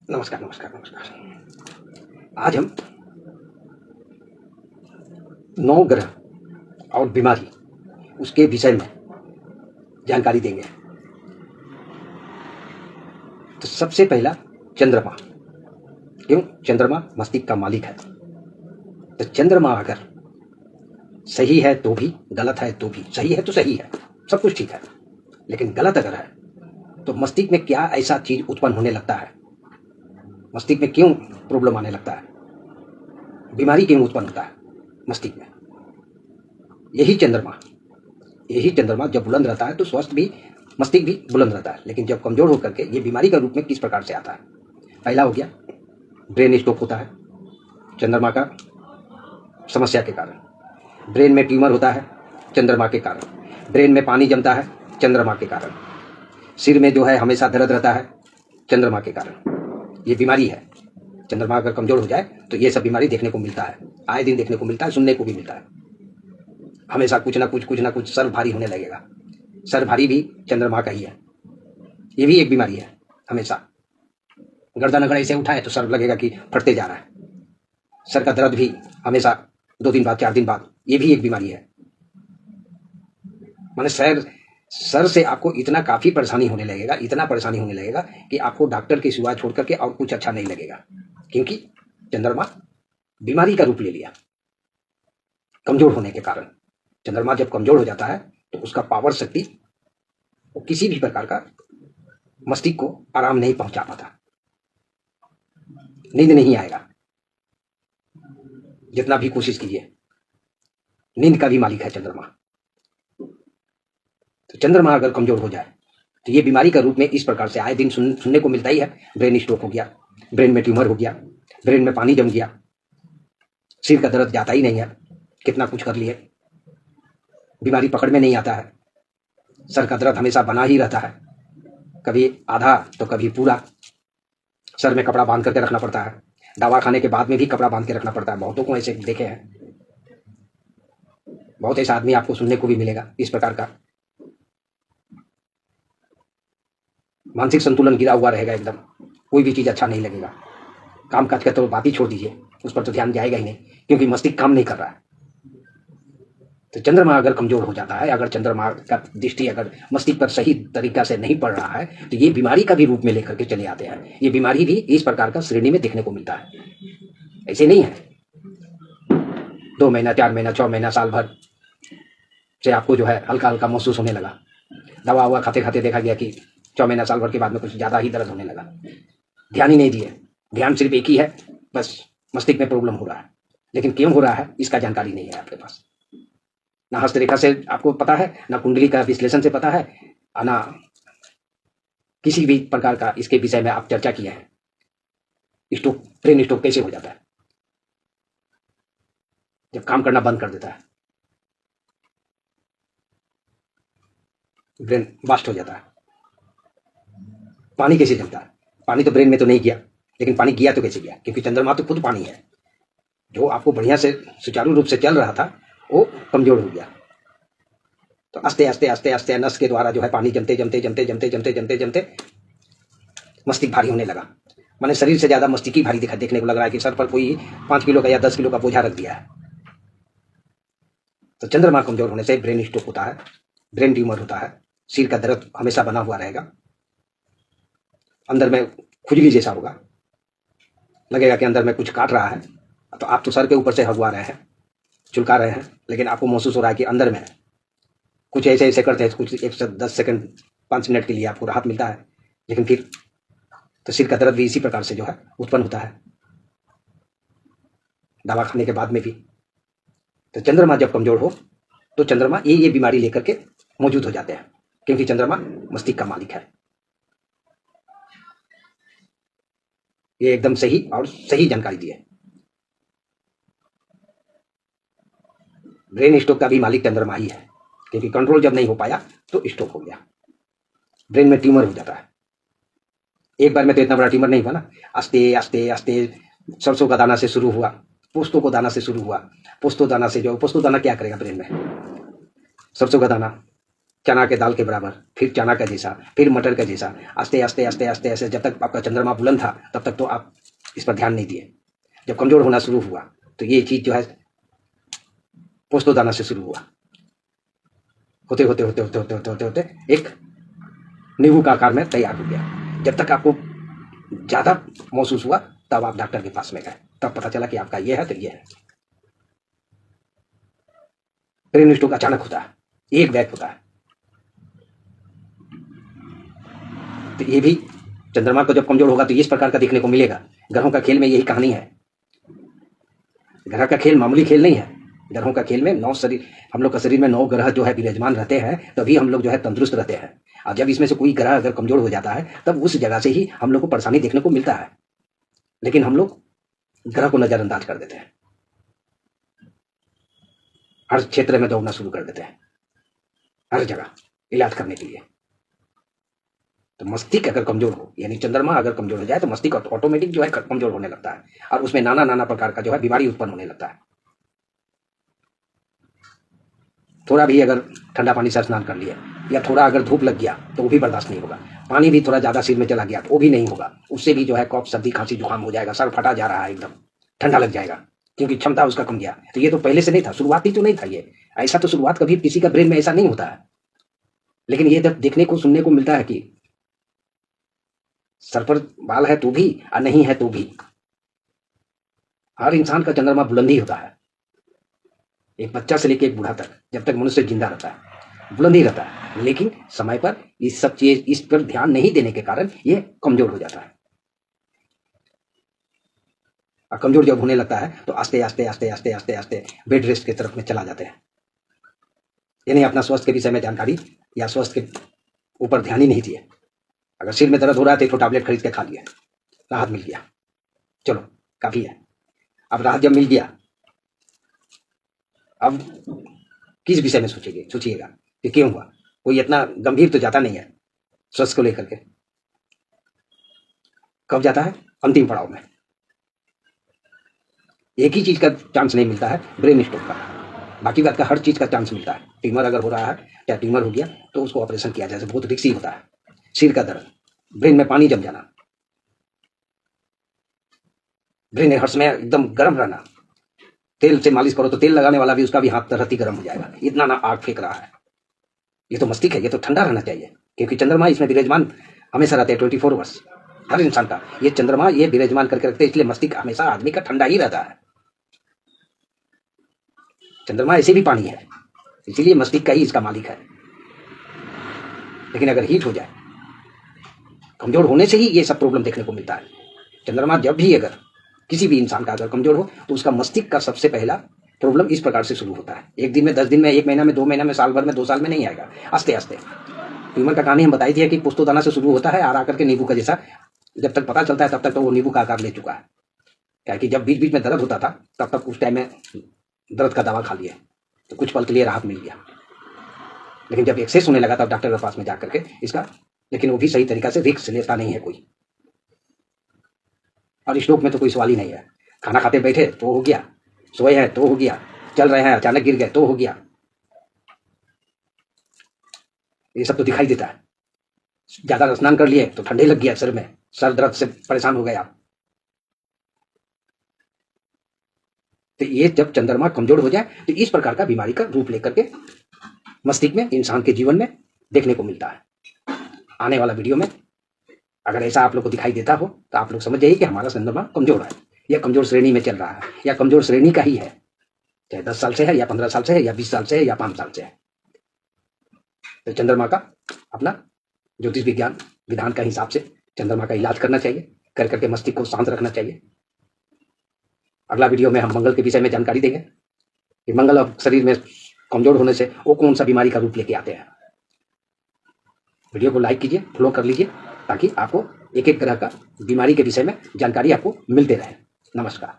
नमस्कार, नमस्कार, नमस्कार। आज हम 9 ग्रह और बीमारी उसके विषय में जानकारी देंगे। तो सबसे पहला चंद्रमा। क्यों? चंद्रमा मस्तिष्क का मालिक है। तो चंद्रमा अगर सही है तो भी, गलत है तो भी, सही है तो सही है, सब कुछ ठीक है, लेकिन गलत अगर है तो मस्तिष्क में क्या ऐसा चीज उत्पन्न होने लगता है, मस्तिष्क में क्यों प्रॉब्लम आने लगता है, बीमारी क्यों उत्पन्न होता है मस्तिष्क में। यही चंद्रमा जब बुलंद रहता है तो स्वस्थ भी, मस्तिष्क भी बुलंद रहता है, लेकिन जब कमजोर होकर के ये बीमारी का रूप में किस प्रकार से आता है। पहला हो गया ब्रेन स्ट्रोक होता है चंद्रमा का समस्या के कारण। ब्रेन में ट्यूमर होता है चंद्रमा के कारण। ब्रेन में पानी जमता है चंद्रमा के कारण। सिर में जो है हमेशा दर्द रहता है चंद्रमा के कारण। ये बीमारी है। चंद्रमा अगर कमजोर हो जाए तो ये सब बीमारी देखने को मिलता है, आए दिन देखने को मिलता है, सुनने को भी मिलता है। हमेशा कुछ ना कुछ सर भारी होने लगेगा। सर भारी भी चंद्रमा का ही है, ये भी एक बीमारी है। हमेशा गर्दन अगर ऐसे उठाए तो सर लगेगा कि फटते जा रहा है। सर का दर्द भी हमेशा 2 दिन बाद, 4 दिन बाद, ये भी एक बीमारी है। माने सर से आपको इतना काफी परेशानी होने लगेगा, इतना परेशानी होने लगेगा कि आपको डॉक्टर की सिवा छोड़ करके और कुछ अच्छा नहीं लगेगा, क्योंकि चंद्रमा बीमारी का रूप ले लिया कमजोर होने के कारण। चंद्रमा जब कमजोर हो जाता है तो उसका पावर शक्ति, वो किसी भी प्रकार का मस्तिष्क को आराम नहीं पहुंचा पाता, नींद नहीं आएगा जितना भी कोशिश कीजिए। नींद का भी मालिक है चंद्रमा। तो चंद्रमा अगर कमजोर हो जाए तो ये बीमारी का रूप में इस प्रकार से आए दिन सुनने को मिलता ही है। ब्रेन स्ट्रोक हो गया, ब्रेन में ट्यूमर हो गया, ब्रेन में पानी जम गया, सिर का दर्द जाता ही नहीं है, कितना कुछ कर लिए, बीमारी पकड़ में नहीं आता है। सर का दर्द हमेशा बना ही रहता है, कभी आधा तो कभी पूरा। सर में कपड़ा बांध करके रखना पड़ता है, दवा खाने के बाद में भी कपड़ा बांध के रखना पड़ता है। बहुतों को ऐसे देखे हैं, बहुत ऐसा आदमी आपको सुनने को भी मिलेगा इस प्रकार का। मानसिक संतुलन गिरा हुआ रहेगा एकदम, कोई भी चीज अच्छा नहीं लगेगा। काम काज का तो बात ही छोड़ दीजिए, उस पर तो ध्यान जाएगा ही नहीं, क्योंकि मस्तिष्क काम नहीं कर रहा है। तो चंद्रमा अगर कमजोर हो जाता है, अगर चंद्रमा का दृष्टि अगर मस्तिष्क पर सही तरीका से नहीं पड़ रहा है, तो ये बीमारी का भी रूप में लेकर के चले आते हैं। ये बीमारी भी इस प्रकार का श्रेणी में देखने को मिलता है। ऐसे नहीं है 2 महीना, 4 महीना, 6 महीना, साल भर से आपको जो है हल्का हल्का महसूस होने लगा। दवा हुआ खाते खाते देखा गया कि 6 महीना, साल भर के बाद में कुछ ज्यादा ही दर्द होने लगा। ध्यान ही नहीं दिए, ध्यान सिर्फ एक ही है, बस मस्तिष्क में प्रॉब्लम हो रहा है, लेकिन क्यों हो रहा है इसका जानकारी नहीं है आपके पास। ना हस्तरेखा से आपको पता है, ना कुंडली का विश्लेषण से पता है, ना किसी भी प्रकार का इसके विषय में आप चर्चा किए हैं। स्ट्रोक, ब्रेन स्ट्रोक कैसे हो जाता है? जब काम करना बंद कर देता है, ब्रेन बास्ट हो जाता है। पानी कैसे जमता है? पानी तो ब्रेन में तो नहीं गया, लेकिन पानी गया तो कैसे गया? क्योंकि चंद्रमा तो खुद पानी है। जो आपको बढ़िया से सुचारू रूप से चल रहा था वो कमजोर हो गया। तो आस्ते आस्ते आस्ते आस्ते नस के द्वारा जो है पानी जमते जमते जमते जमते जमते जमते जमते मस्तिष्क भारी होने लगा। माने शरीर से ज्यादा मस्तिष्क ही भारी देखने को लग रहा है कि सर पर कोई 5 किलो का या 10 किलो का बोझा रख दिया है। तो चंद्रमा कमजोर होने से ब्रेन स्ट्रोक होता है, ब्रेन ट्यूमर होता है, सिर का दर्द हमेशा बना हुआ रहेगा, अंदर में खुजली जैसा होगा, लगेगा कि अंदर में कुछ काट रहा है। तो आप तो सर के ऊपर से हगवा रहे हैं, चुलका रहे हैं, लेकिन आपको महसूस हो रहा है कि अंदर में कुछ ऐसे ऐसे करते हैं, कुछ 1 से 10 सेकंड 5 मिनट के लिए आपको राहत मिलता है, लेकिन फिर तो सिर का दर्द भी इसी प्रकार से जो है उत्पन्न होता है, दवा खाने के बाद में भी। तो चंद्रमा जब कमजोर हो तो चंद्रमा ये बीमारी लेकर के मौजूद हो जाते हैं, क्योंकि चंद्रमा मस्तिष्क का मालिक है। ये एकदम सही और सही जानकारी दी है। ब्रेन स्ट्रोक का भी मालिक चंद्रमा ही है, क्योंकि कंट्रोल जब नहीं हो पाया तो स्ट्रोक हो गया, ब्रेन में ट्यूमर हो जाता है। एक बार में तो इतना बड़ा ट्यूमर नहीं हुआ ना, आस्ते आस्ते आस्ते सरसों का दाना से शुरू हुआ, पोस्तों को दाना से शुरू हुआ। पोस्तों दाना से जो, पोस्तों दाना क्या करेगा ब्रेन में? सरसों का दाना चना के दाल के बराबर, फिर चना का जैसा, फिर मटर का जैसा, आस्ते आस्ते आस्ते आस्ते ऐसे जब तक आपका चंद्रमा बुलंद था तब तक तो आप इस पर ध्यान नहीं दिए। जब कमजोर होना शुरू हुआ तो ये चीज जो है पोस्तोदाना से शुरू हुआ, होते होते होते होते होते होते होते होते एक नींबू का आकार में तैयार हो गया। जब तक आपको ज्यादा महसूस हुआ तब आप डॉक्टर के पास में गए, तब पता चला कि आपका ये है तो ये है। ब्रेन स्ट्रोक अचानक होता है, एक बैग होता है। तो ये भी चंद्रमा को जब कमजोर होगा तो इस प्रकार का देखने को मिलेगा। ग्रहों का खेल में यही कहानी है। ग्रह का खेल मामूली खेल नहीं है। ग्रहों का खेल में 9 शरीर, हम लोग का शरीर में 9 ग्रह जो है विराजमान रहते हैं, तभी हम लोग जो है तंदुरुस्त रहते हैं। और जब इसमें से कोई ग्रह अगर कमजोर हो जाता है तब उस जगह से ही हम लोग को परेशानी देखने को मिलता है। लेकिन हम लोग ग्रह को नजरअंदाज कर देते हैं, हर क्षेत्र में दौड़ना शुरू कर देते हैं, हर जगह इलाज करने के लिए। तो मस्तिष्क अगर कमजोर हो, यानी चंद्रमा अगर कमजोर हो जाए तो मस्तिष्क ऑटोमेटिक जो है कमजोर होने लगता है और उसमें नाना नाना प्रकार का जो है बीमारी उत्पन्न होने लगता है। थोड़ा भी अगर ठंडा पानी से स्नान कर लिया या थोड़ा अगर धूप लग गया तो वो भी बर्दाश्त नहीं होगा। पानी भी थोड़ा ज्यादा सिर में चला गया तो वो भी नहीं होगा, उससे भी जो है कफ, सर्दी, खांसी, जुकाम हो जाएगा, सर फटा जा रहा है, एकदम ठंडा लग जाएगा, क्योंकि क्षमता उसका कम गया। तो ये तो पहले से नहीं था, शुरुआती तो नहीं था ये। ऐसा तो शुरुआत कभी किसी का ब्रेन में ऐसा नहीं होता है। लेकिन ये जब देखने को सुनने को मिलता है कि सर पर बाल है तो भी और नहीं है तो भी, हर इंसान का चंद्रमा बुलंद ही होता है। एक बच्चा से लेकर एक बूढ़ा तक, जब तक मनुष्य जिंदा रहता है बुलंद ही रहता है। लेकिन समय पर इस सब चीज, इस पर ध्यान नहीं देने के कारण ये कमजोर हो जाता है। और कमजोर जब होने लगता है तो आस्ते आस्ते आस्ते आस्ते आस्ते आस्ते बेड रेस्ट की तरफ में चला जाते हैं। यानी अपना स्वास्थ्य के विषय में जानकारी या स्वास्थ्य के ऊपर ध्यान ही नहीं दिए। अगर सिर में दर्द हो रहा है तो एक तो टैबलेट खरीद के खा लिया, राहत मिल गया, चलो काफी है। अब राहत जब मिल गया, अब किस विषय में सोचिएगा कि क्यों हुआ। कोई इतना गंभीर तो जाता नहीं है स्वास्थ्य को लेकर के। कब जाता है? अंतिम पड़ाव में। एक ही चीज का चांस नहीं मिलता है, ब्रेन स्ट्रोक का। बाकी बात का हर चीज का चांस मिलता है। ट्यूमर अगर हो रहा है या ट्यूमर हो गया तो उसको ऑपरेशन किया जाए, बहुत रिस्की होता है। सिर का दर्द, ब्रेन में पानी जम जाना, ब्रेन हर्ष में एकदम गर्म रहना, तेल से मालिश करो तो तेल लगाने वाला भी उसका भी हाथ रत्ती गर्म हो जाएगा, इतना ना आग फेंक रहा है। ये तो मस्तिष्क है, ये तो ठंडा रहना चाहिए, क्योंकि चंद्रमा इसमें विराजमान हमेशा रहते हैं 24 वर्ष। हर इंसान का ये चंद्रमा ये विराजमान करके रखते हैं, इसलिए मस्तिष्क हमेशा आदमी का ठंडा ही रहता है। चंद्रमा ऐसे भी पानी है, इसीलिए मस्तिष्क का ही इसका मालिक है। लेकिन अगर हीट हो जाए, कमजोर होने से ही ये सब प्रॉब्लम देखने को मिलता है। चंद्रमा जब भी अगर किसी भी इंसान का अगर कमजोर हो तो उसका मस्तिष्क का सबसे पहला प्रॉब्लम इस प्रकार से शुरू होता है। 1 दिन में, 10 दिन में, 1 महीना में, 2 महीना में, साल भर में, 2 साल में नहीं आएगा, आस्ते आस्ते। ट्यूमर का कहानी हम बताई थी कि पोस्तोदाना से शुरू होता है और आकर के नींबू का जैसा, जब तक पता चलता है तब तक तो वो नींबू का आकार ले चुका है। क्या कि जब बीच बीच में दर्द होता था तब तक उस टाइम में दर्द का दवा खा लिया तो कुछ पल के लिए राहत मिल गया। लेकिन जब एक्सेस होने लगा तब डॉक्टर के पास में जाकर के इसका, लेकिन वो भी सही तरीका से रिस्क लेता नहीं है कोई। और स्ट्रोक में तो कोई सवाल ही नहीं है। खाना खाते बैठे तो हो गया, सोए हैं तो हो गया, चल रहे हैं अचानक गिर गए तो हो गया, ये सब तो दिखाई देता है। ज्यादा स्नान कर लिए तो ठंडे लग गया, सिर में सर दर्द से परेशान हो गए आप। तो ये जब चंद्रमा कमजोर हो जाए तो इस प्रकार का बीमारी का रूप लेकर के मस्तिष्क में, इंसान के जीवन में देखने को मिलता है। आने वाला वीडियो में अगर ऐसा आप लोग को दिखाई देता हो तो आप लोग समझ जाइए कि हमारा चंद्रमा कमजोर है, या कमजोर श्रेणी में चल रहा है, या कमजोर श्रेणी का ही है। चाहे 10 साल से है या 15 साल से है या 20 साल से है या 5 साल से है। तो चंद्रमा का अपना ज्योतिष विज्ञान विधान का हिसाब से चंद्रमा का इलाज करना चाहिए, कर करके मस्तिष्क को शांत रखना चाहिए। अगला वीडियो में हम मंगल के विषय में जानकारी देंगे कि मंगल अब शरीर में कमजोर होने से वो कौन सा बीमारी का रूप लेके आते हैं। वीडियो को लाइक कीजिए, फॉलो कर लीजिए, ताकि आपको एक एक तरह का बीमारी के विषय में जानकारी आपको मिलते रहे। नमस्कार।